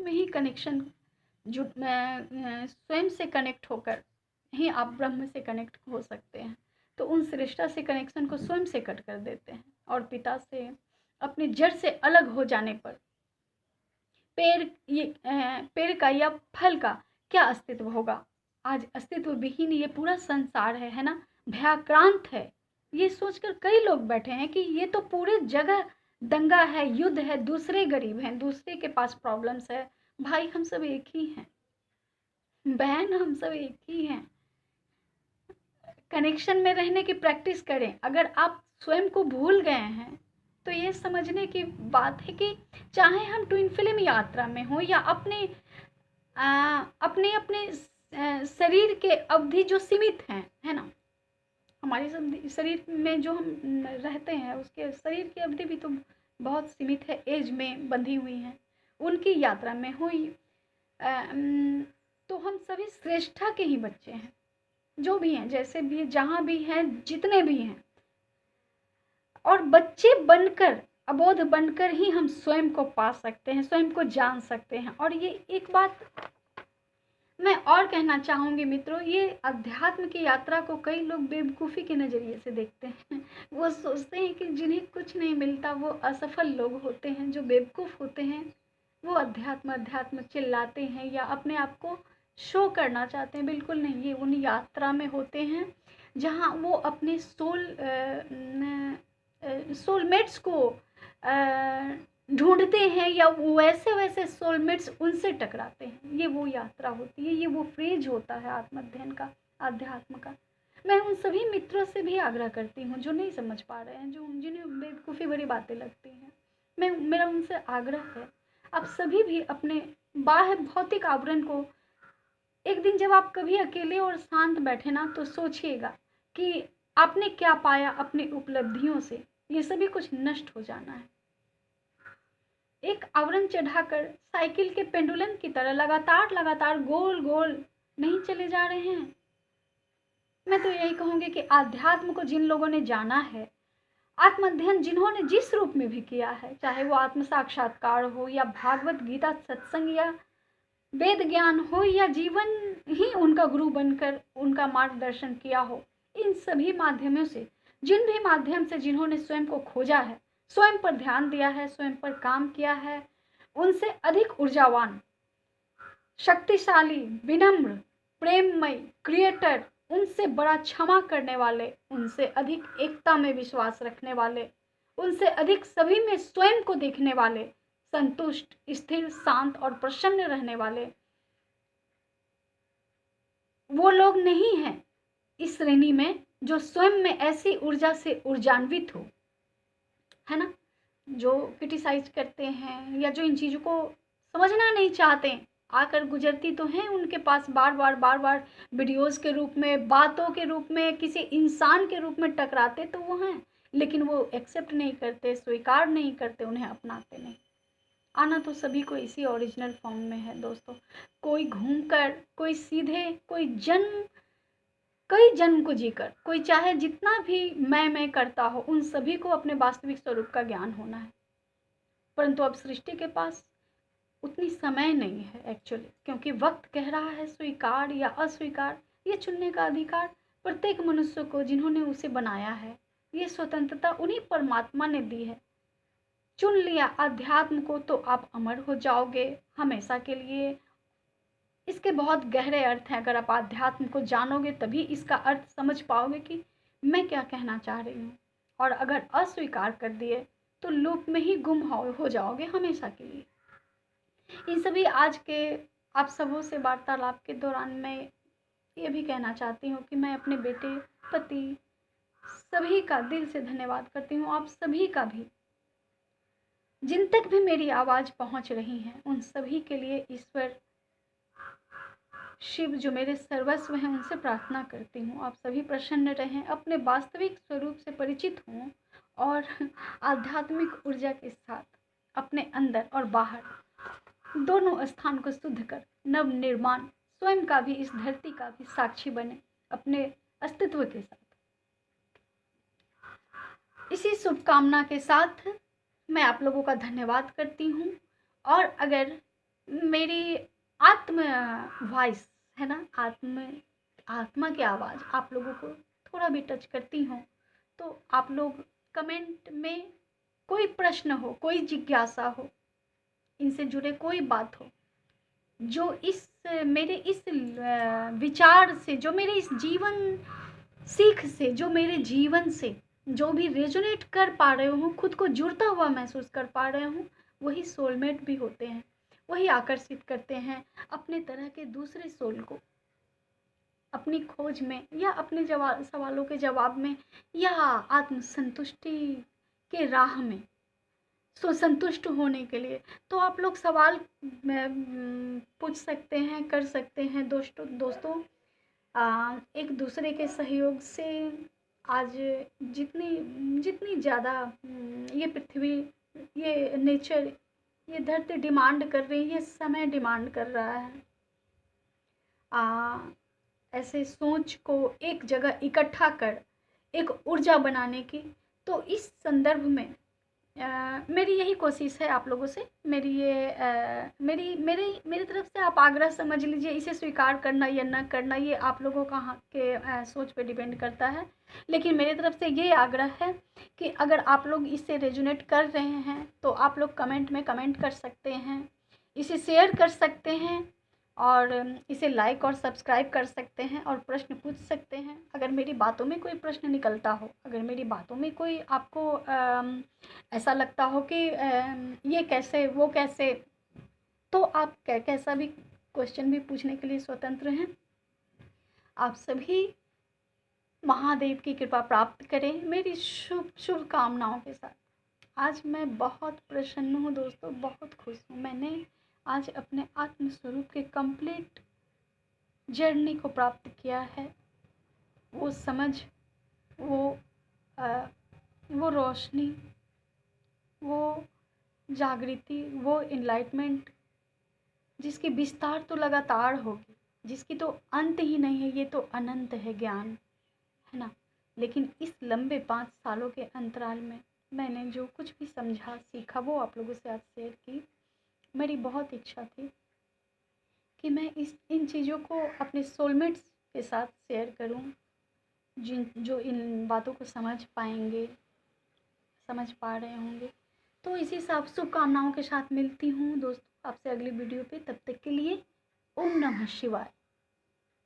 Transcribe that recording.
में ही कनेक्शन जुट स्वयं से कनेक्ट होकर ही आप ब्रह्म से कनेक्ट हो सकते हैं। तो उन सृष्टा से कनेक्शन को स्वयं से कट कर देते हैं और पिता से अपनी जड़ से अलग हो जाने पर पेड़ का या फल का क्या अस्तित्व होगा। आज अस्तित्व विहीन ये पूरा संसार है ना, भयाक्रांत है। ये सोचकर कई लोग बैठे हैं कि ये तो पूरे जगह दंगा है, युद्ध है, दूसरे गरीब हैं, दूसरे के पास प्रॉब्लम्स है। भाई हम सब एक ही हैं, बहन हम सब एक ही हैं। कनेक्शन में रहने की प्रैक्टिस करें। अगर आप स्वयं को भूल गए हैं तो ये समझने की बात है कि चाहे हम ट्विन फिल्म यात्रा में हो या अपने अपने शरीर के अवधि जो सीमित हैं, है ना, हमारे शरीर में जो हम रहते हैं उसके शरीर की अवधि भी तो बहुत सीमित है, एज में बंधी हुई हैं, उनकी यात्रा में हुई तो हम सभी श्रेष्ठा के ही बच्चे हैं, जो भी हैं, जैसे भी, जहाँ भी हैं, जितने भी हैं। और बच्चे बनकर, अबोध बनकर ही हम स्वयं को पा सकते हैं, स्वयं को जान सकते हैं। और ये एक बात मैं और कहना चाहूँगी मित्रों, ये अध्यात्म की यात्रा को कई लोग बेवकूफ़ी के नज़रिए से देखते हैं। वो सोचते हैं कि जिन्हें कुछ नहीं मिलता वो असफल लोग होते हैं, जो बेवकूफ़ होते हैं वो अध्यात्म अध्यात्म चिल्लाते हैं या अपने आप को शो करना चाहते हैं। बिल्कुल नहीं, ये उन यात्रा में होते हैं जहाँ वो अपने सोलमेट्स को ढूंढते हैं या वैसे वैसे सोलमेट्स उनसे टकराते हैं। ये वो यात्रा होती है, ये वो फ्रेज होता है आत्माध्ययन का, अध्यात्म का। मैं उन सभी मित्रों से भी आग्रह करती हूँ जो नहीं समझ पा रहे हैं, जो जिन्हें बेवकूफ़ी भरी बातें लगती हैं। मेरा उनसे आग्रह है, आप सभी भी अपने बाह्य भौतिक आवरण को एक दिन जब आप कभी अकेले और शांत बैठे ना, तो सोचिएगा कि आपने क्या पाया अपनी उपलब्धियों से। ये सभी कुछ नष्ट हो जाना है। एक आवरण चढ़ाकर साइकिल के पेंडुलम की तरह लगातार गोल गोल नहीं चले जा रहे हैं। मैं तो यही कहूँगी कि आध्यात्म को जिन लोगों ने जाना है, आत्माध्ययन जिन्होंने जिस रूप में भी किया है, चाहे वो आत्म साक्षात्कार हो या भागवत गीता सत्संग या वेद ज्ञान हो या जीवन ही उनका गुरु बनकर उनका मार्गदर्शन किया हो, इन सभी माध्यमों से, जिन भी माध्यम से जिन्होंने स्वयं को खोजा है, स्वयं पर ध्यान दिया है, स्वयं पर काम किया है, उनसे अधिक ऊर्जावान, शक्तिशाली, विनम्र, प्रेममय, क्रिएटर, उनसे बड़ा क्षमा करने वाले, उनसे अधिक एकता में विश्वास रखने वाले, उनसे अधिक सभी में स्वयं को देखने वाले, संतुष्ट, स्थिर, शांत और प्रसन्न रहने वाले, वो लोग नहीं हैं इस श्रेणी में जो स्वयं में ऐसी ऊर्जा से ऊर्जान्वित हो, है ना, जो क्रिटिसाइज करते हैं या जो इन चीज़ों को समझना नहीं चाहते। आकर गुजरती तो हैं उनके पास बार बार वीडियोस के रूप में, बातों के रूप में, किसी इंसान के रूप में टकराते तो वो हैं, लेकिन वो एक्सेप्ट नहीं करते, स्वीकार नहीं करते, उन्हें अपनाते नहीं। आना तो सभी को इसी ओरिजिनल फॉर्म में है दोस्तों। कोई घूमकर, कोई सीधे, कोई कई जन्म को जीकर, कोई चाहे जितना भी मैं करता हो, उन सभी को अपने वास्तविक स्वरूप का ज्ञान होना है। परंतु अब सृष्टि के पास उतनी समय नहीं है एक्चुअली, क्योंकि वक्त कह रहा है स्वीकार या अस्वीकार, ये चुनने का अधिकार प्रत्येक मनुष्य को जिन्होंने उसे बनाया है। ये स्वतंत्रता उन्हीं परमात्मा ने दी है। चुन लिया अध्यात्म को तो आप अमर हो जाओगे हमेशा के लिए। इसके बहुत गहरे अर्थ हैं। अगर आप आध्यात्म को जानोगे तभी इसका अर्थ समझ पाओगे कि मैं क्या कहना चाह रही हूँ। और अगर अस्वीकार कर दिए तो लूप में ही गुम हो जाओगे हमेशा के लिए। इन सभी आज के आप सबों से वार्तालाप के दौरान मैं ये भी कहना चाहती हूँ कि मैं अपने बेटे, पति, सभी का दिल से धन्यवाद करती हूँ। आप सभी का भी, जिन तक भी मेरी आवाज़ पहुँच रही है, उन सभी के लिए ईश्वर शिव जो मेरे सर्वस्व हैं उनसे प्रार्थना करती हूँ आप सभी प्रसन्न रहें, अपने वास्तविक स्वरूप से परिचित हों और आध्यात्मिक ऊर्जा के साथ अपने अंदर और बाहर दोनों स्थान को शुद्ध कर नव निर्माण स्वयं का भी, इस धरती का भी साक्षी बने अपने अस्तित्व के साथ। इसी शुभकामना के साथ मैं आप लोगों का धन्यवाद करती हूँ। और अगर मेरी आत्म वॉइस है ना, आत्मा की आवाज़ आप लोगों को थोड़ा भी टच करती हो, तो आप लोग कमेंट में कोई प्रश्न हो, कोई जिज्ञासा हो, इनसे जुड़े कोई बात हो, जो इस मेरे इस विचार से, जो मेरे इस जीवन सीख से, जो मेरे जीवन से जो भी रेजोनेट कर पा रहे हो, खुद को जुड़ता हुआ महसूस कर पा रहे हूँ, वही सोलमेट भी होते हैं। वही आकर्षित करते हैं अपने तरह के दूसरे सोल को, अपनी खोज में या अपने सवालों के जवाब में, या आत्मसंतुष्टि के राह में, संतुष्ट होने के लिए। तो आप लोग सवाल पूछ सकते हैं, कर सकते हैं दोस्तों। एक दूसरे के सहयोग से आज जितनी जितनी ज़्यादा ये पृथ्वी, ये नेचर, ये धरती डिमांड कर रही है, समय डिमांड कर रहा है ऐसे सोच को एक जगह इकट्ठा कर एक ऊर्जा बनाने की। तो इस संदर्भ में मेरी यही कोशिश है आप लोगों से। मेरी तरफ से आप आग्रह समझ लीजिए। इसे स्वीकार करना या न करना ये आप लोगों के सोच पे डिपेंड करता है, लेकिन मेरी तरफ से ये आग्रह है कि अगर आप लोग इससे रेजोनेट कर रहे हैं तो आप लोग कमेंट में कमेंट कर सकते हैं, इसे शेयर कर सकते हैं, और इसे लाइक और सब्सक्राइब कर सकते हैं, और प्रश्न पूछ सकते हैं। अगर मेरी बातों में कोई प्रश्न निकलता हो, अगर मेरी बातों में कोई आपको ऐसा लगता हो कि ये कैसे, वो कैसे, तो आप कैसा भी क्वेश्चन भी पूछने के लिए स्वतंत्र हैं। आप सभी महादेव की कृपा प्राप्त करें मेरी शुभकामनाओं के साथ। आज मैं बहुत प्रसन्न हूँ दोस्तों, बहुत खुश हूँ। मैंने आज अपने आत्म स्वरूप के कंप्लीट जर्नी को प्राप्त किया है। वो समझ, वो वो रोशनी, वो जागृति, वो इनलाइटमेंट, जिसकी विस्तार तो लगातार होगी, जिसकी तो अंत ही नहीं है, ये तो अनंत है ज्ञान, है ना। लेकिन इस लंबे 5 सालों के अंतराल में मैंने जो कुछ भी समझा, सीखा, वो आप लोगों से आज शेयर की। मेरी बहुत इच्छा थी कि मैं इन चीज़ों को अपने सोलमेट्स के साथ शेयर करूं, जो इन बातों को समझ पाएंगे, समझ पा रहे होंगे। तो इसी सब शुभकामनाओं के साथ मिलती हूँ दोस्तों आपसे अगली वीडियो पे। तब तक के लिए ओम नमः शिवाय।